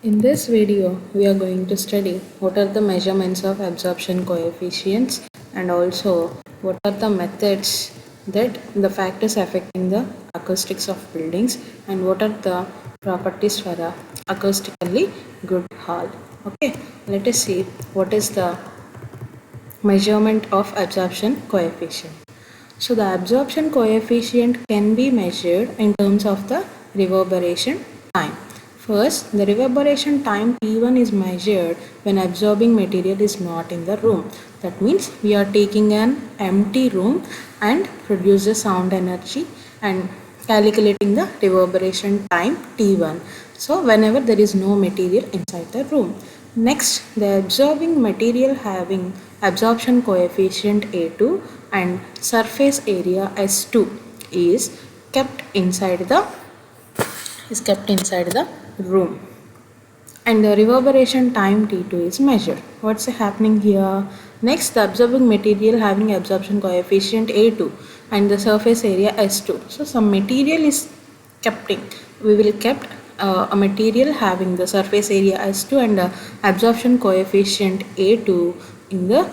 In this video, we are going to study what are the measurements of absorption coefficients and also what are the methods that the factors affecting the acoustics of buildings and what are the properties for a acoustically good hall. Okay, let us see what is the measurement of absorption coefficient. So the absorption coefficient can be measured in terms of the reverberation time. First, the reverberation time T1 is measured when absorbing material is not in the room. That means we are taking an empty room and produce the sound energy and calculating the reverberation time T1. So whenever there is no material inside the room. Next, the absorbing material having absorption coefficient A2 and surface area S2 is kept inside the room, and the reverberation time T2 is measured. What's happening here? Next, the absorbing material having absorption coefficient A2 and the surface area S2. So some material is kept in. We will kept a material having the surface area S2 and absorption coefficient A2 in the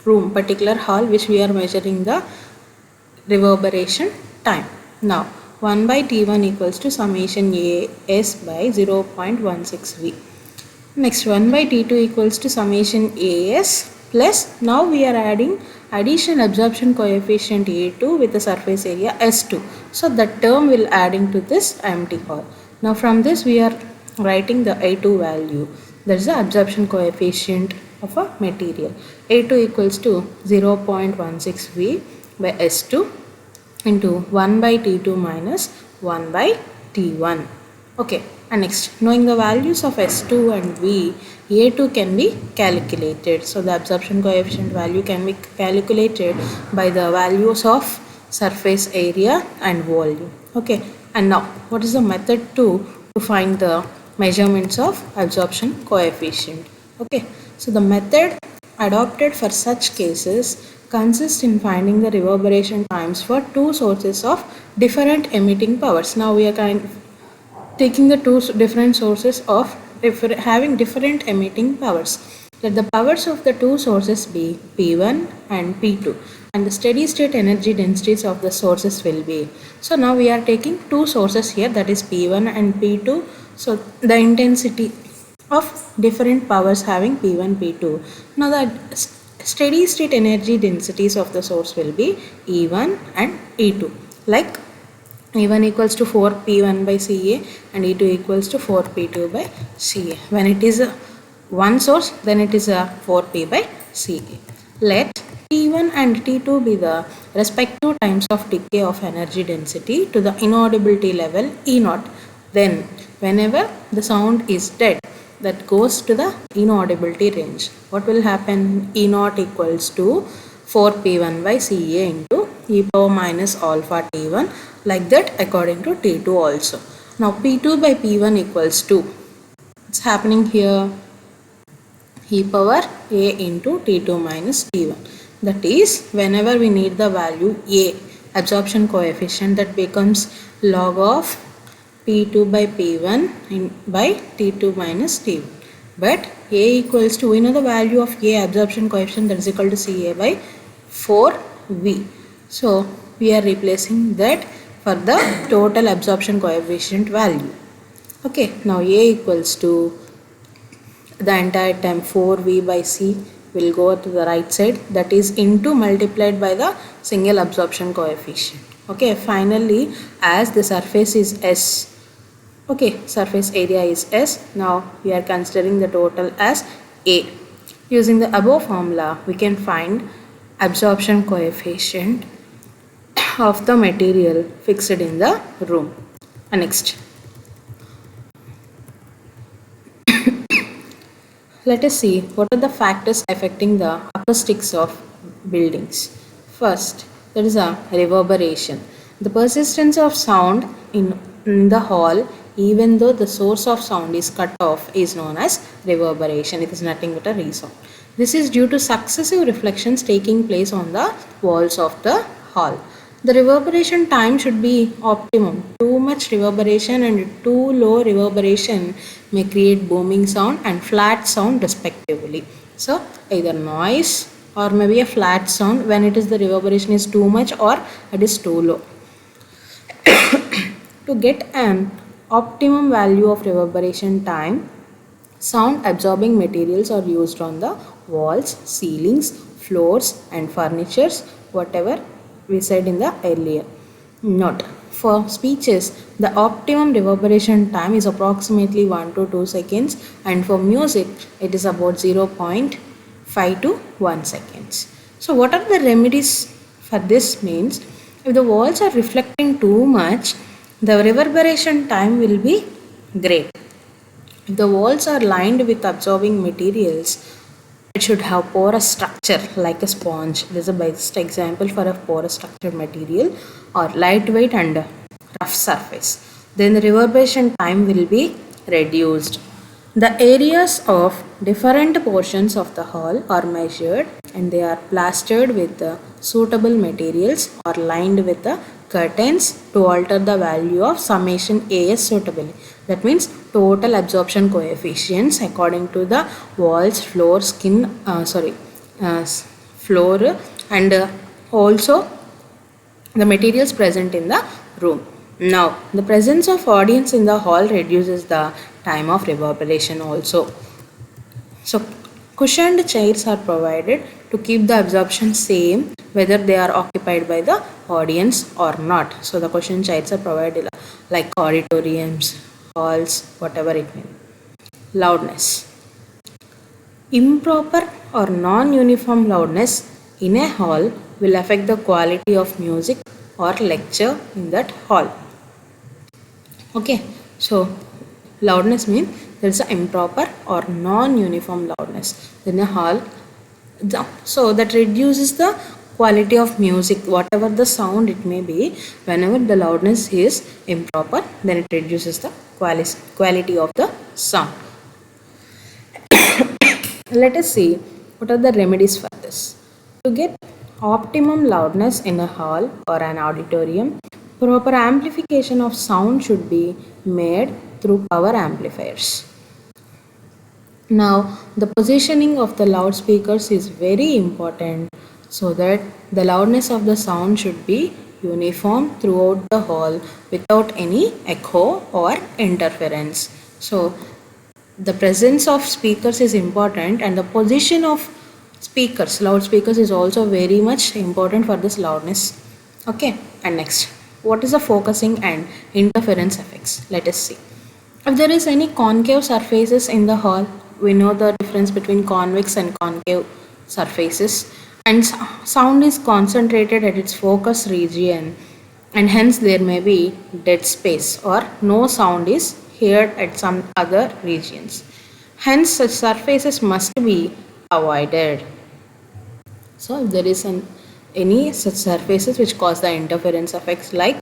room, particular hall, which we are measuring the reverberation time. Now 1 by T1 equals to summation AS by 0.16V. Next, 1 by T2 equals to summation AS plus, now we are adding addition absorption coefficient A2 with the surface area S2. So that term will adding to this empty hall. Now from this we are writing the A2 value. That is the absorption coefficient of a material. A2 equals to 0.16V by S2 into 1 by T2 minus 1 by T1. Okay, and next, knowing the values of S2 and V, A2 can be calculated. So the absorption coefficient value can be calculated by the values of surface area and volume. Okay, and now what is the method to find the measurements of absorption coefficient? Okay, so the method adopted for such cases consists in finding the reverberation times for two sources of different emitting powers. Now we are taking the two different sources of having different emitting powers. Let the powers of the two sources be P1 and P2 and the steady state energy densities of the sources will be. So now we are taking two sources here, that is P1 and P2. So the intensity of different powers having P1, P2. Now the steady state energy densities of the source will be E1 and E2. Like E1 equals to 4P1 by Ca and E2 equals to 4P2 by Ca. When it is a one source, then it is a 4P by Ca. Let T1 and T2 be the respective times of decay of energy density to the inaudibility level E0. Then whenever the sound is dead, that goes to the inaudibility range. What will happen? E0 equals to 4P1 by Ca into e power minus alpha T1, like that according to T2 also. Now P2 by P1 equals to, it's happening here, e power A into T2 minus T1. That is, whenever we need the value A, absorption coefficient, that becomes log of P2 by P1 by T2 minus T1. But A equals to, we know the value of A absorption coefficient, that is equal to Ca by 4V. So we are replacing that for the total absorption coefficient value. Okay, now A equals to the entire time 4V by C will go to the right side, that is into multiplied by the single absorption coefficient. Okay, finally as the surface is S, okay, surface area is S, now we are considering the total as A. Using the above formula, we can find absorption coefficient of the material fixed in the room. And next, let us see what are the factors affecting the acoustics of buildings. First, there is a reverberation. The persistence of sound in the hall, even though the source of sound is cut off, is known as reverberation. It is nothing but a resound. This is due to successive reflections taking place on the walls of the hall. The reverberation time should be optimum. Too much reverberation and too low reverberation may create booming sound and flat sound respectively. So either noise or maybe a flat sound when it is the reverberation is too much or it is too low. To get an optimum value of reverberation time, sound absorbing materials are used on the walls, ceilings, floors and furnitures, whatever we said in the earlier. Note, for speeches, the optimum reverberation time is approximately 1 to 2 seconds, and for music, it is about 0.5 to 1 seconds. So what are the remedies for this means? If the walls are reflecting too much, the reverberation time will be great. If the walls are lined with absorbing materials, it should have porous structure like a sponge. This is the best example for a porous structured material or lightweight and rough surface. Then the reverberation time will be reduced. The areas of different portions of the hall are measured and they are plastered with the suitable materials or lined with the curtains to alter the value of summation AS suitably. That means total absorption coefficients according to the walls, floor, floor and also the materials present in the room. Now, the presence of audience in the hall reduces the time of reverberation also. So, cushioned chairs are provided to keep the absorption same whether they are occupied by the audience or not. So, the cushioned chairs are provided like auditoriums, halls, whatever it may be. Loudness. Improper or non-uniform loudness in a hall will affect the quality of music or lecture in that hall. Okay, so loudness means there is an improper or non-uniform loudness in a hall. So that reduces the quality of music, whatever the sound it may be. Whenever the loudness is improper, then it reduces the quality of the sound. Let us see what are the remedies for this. To get optimum loudness in a hall or an auditorium, proper amplification of sound should be made through power amplifiers. Now, the positioning of the loudspeakers is very important so that the loudness of the sound should be uniform throughout the hall without any echo or interference. So, the presence of speakers is important and the position of loudspeakers is also very much important for this loudness. Okay, and next, what is the focusing and interference effects? Let us see. If there is any concave surfaces in the hall, we know the difference between convex and concave surfaces, and sound is concentrated at its focus region, and hence there may be dead space or no sound is heard at some other regions. Hence such surfaces must be avoided. So if there is any such surfaces which cause the interference effects like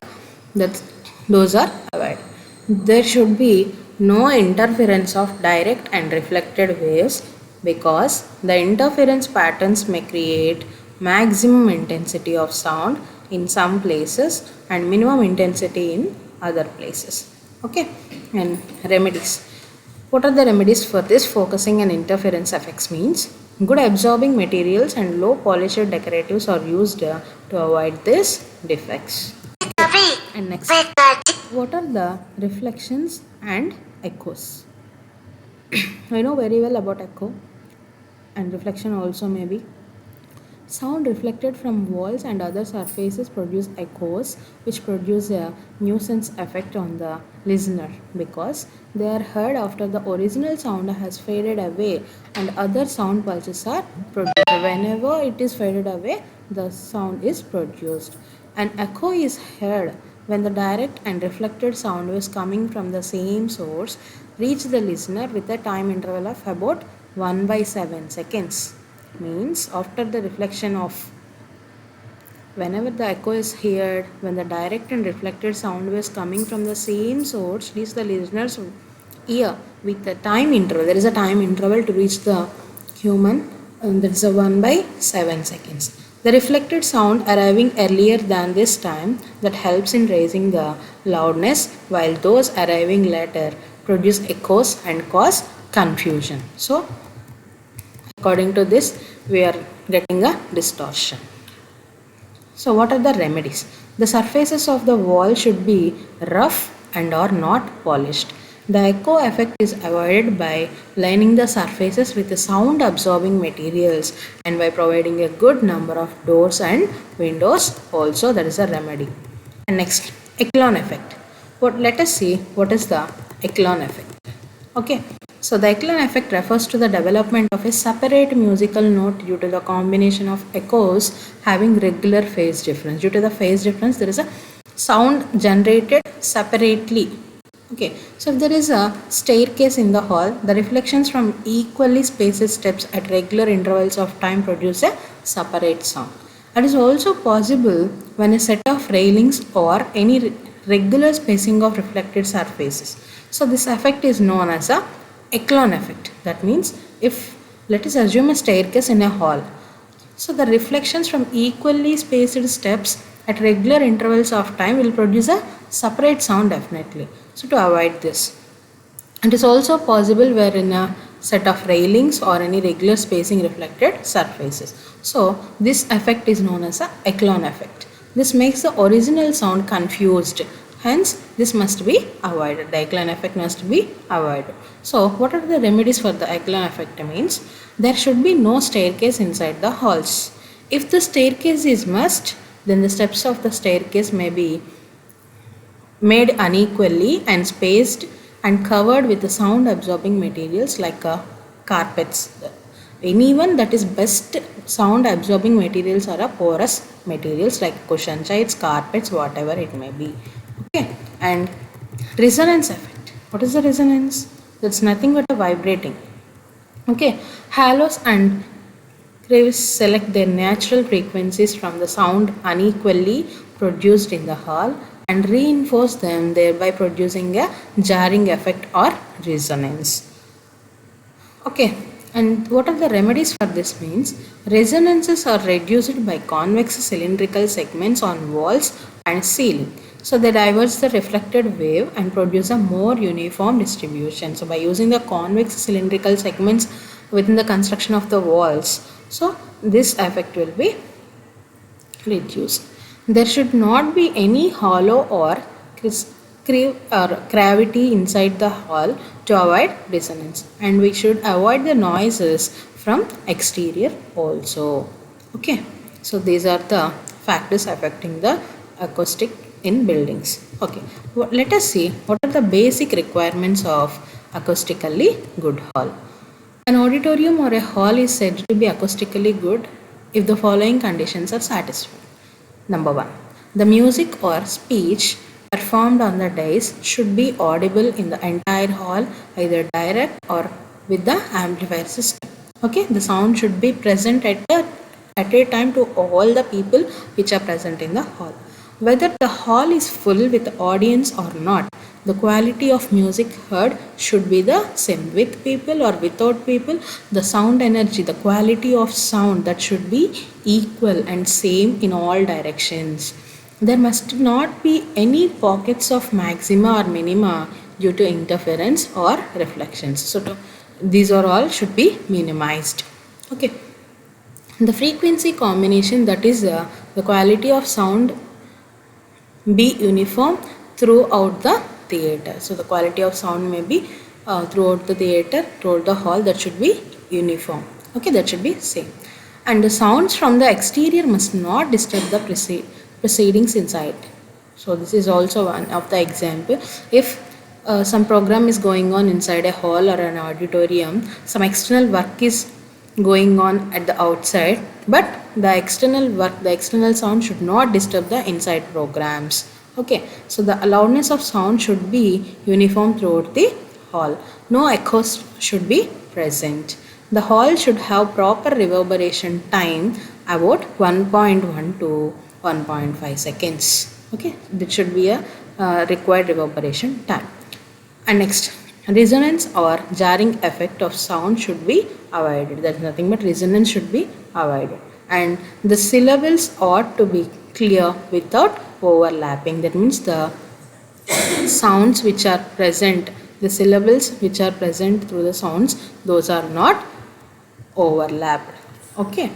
that, those are avoided. There should be no interference of direct and reflected waves because the interference patterns may create maximum intensity of sound in some places and minimum intensity in other places. Okay, and remedies. What are the remedies for this focusing and interference effects means? Good absorbing materials and low polished decoratives are used to avoid these defects. And next, what are the reflections and echoes? I know very well about echo and reflection also maybe. Sound reflected from walls and other surfaces produce echoes which produce a nuisance effect on the listener because they are heard after the original sound has faded away and other sound pulses are produced. Whenever it is faded away, the sound is produced. An echo is heard when the direct and reflected sound waves coming from the same source reach the listener with a time interval of about 1/7 seconds. Means after the reflection of whenever the echo is heard when the direct and reflected sound waves coming from the same source reach the listener's ear with a time interval. There is a time interval to reach the human and that is a 1/7 seconds. The reflected sound arriving earlier than this time that helps in raising the loudness, while those arriving later produce echoes and cause confusion. So according to this, we are getting a distortion. So what are the remedies? The surfaces of the wall should be rough and are not polished. The echo effect is avoided by lining the surfaces with the sound absorbing materials and by providing a good number of doors and windows also. That is a remedy. And next, Echelon effect. Let us see what is the Echelon effect. Okay, so the Echelon effect refers to the development of a separate musical note due to the combination of echoes having regular phase difference. Due to the phase difference, there is a sound generated separately. Okay, so if there is a staircase in the hall, the reflections from equally spaced steps at regular intervals of time produce a separate sound. It is also possible when a set of railings or any regular spacing of reflected surfaces. So this effect is known as a Echelon effect. That means if let us assume a staircase in a hall. So the reflections from equally spaced steps at regular intervals of time will produce a separate sound definitely. So to avoid this. It is also possible where in a set of railings or any regular spacing reflected surfaces. So this effect is known as a Echelon effect. This makes the original sound confused. Hence, this must be avoided. The Echelon effect must be avoided. So, what are the remedies for the Echelon effect? Means there should be no staircase inside the halls. If the staircase is must, then the steps of the staircase may be made unequally and spaced and covered with the sound absorbing materials like carpets. Anyone that is best sound absorbing materials are a porous materials like cushion sides, carpets, whatever it may be. Okay, and resonance effect. What is the resonance? That's nothing but a vibrating. Okay, halos and crevices select their natural frequencies from the sound unequally produced in the hall and reinforce them, thereby producing a jarring effect or resonance. Okay, and what are the remedies for this means? Resonances are reduced by convex cylindrical segments on walls and ceiling. So they diverge the reflected wave and produce a more uniform distribution. So by using the convex cylindrical segments within the construction of the walls, so this effect will be reduced. There should not be any hollow or cavity inside the hall to avoid dissonance, and we should avoid the noises from exterior also. Okay, so these are the factors affecting the acoustic in buildings. Okay, let us see what are the basic requirements of acoustically good hall. An auditorium or a hall is said to be acoustically good if the following conditions are satisfied. Number 1. The music or speech performed on the dais should be audible in the entire hall, either direct or with the amplifier system. Okay, the sound should be present at a time to all the people which are present in the hall. Whether the hall is full with audience or not, the quality of music heard should be the same. With people or without people, the sound energy, the quality of sound, that should be equal and same in all directions. There must not be any pockets of maxima or minima due to interference or reflections. So these are all should be minimized. Okay. The frequency combination, that is the quality of sound, be uniform throughout the theater. So the quality of sound may be throughout the theater, throughout the hall, that should be uniform. Okay, that should be same. And the sounds from the exterior must not disturb the proceedings inside. So this is also one of the example. If some program is going on inside a hall or an auditorium, some external work is going on at the outside, but the external work, the external sound should not disturb the inside programs. Okay, so the loudness of sound should be uniform throughout the hall. No echoes should be present. The hall should have proper reverberation time, about 1.1 to 1.5 seconds. Okay, that should be a required reverberation time. And next, resonance or jarring effect of sound should be avoided. That is nothing but resonance should be avoided. and the syllables ought to be clear without overlapping. That means the sounds which are present, the syllables which are present through the sounds, those are not overlapped. Okay.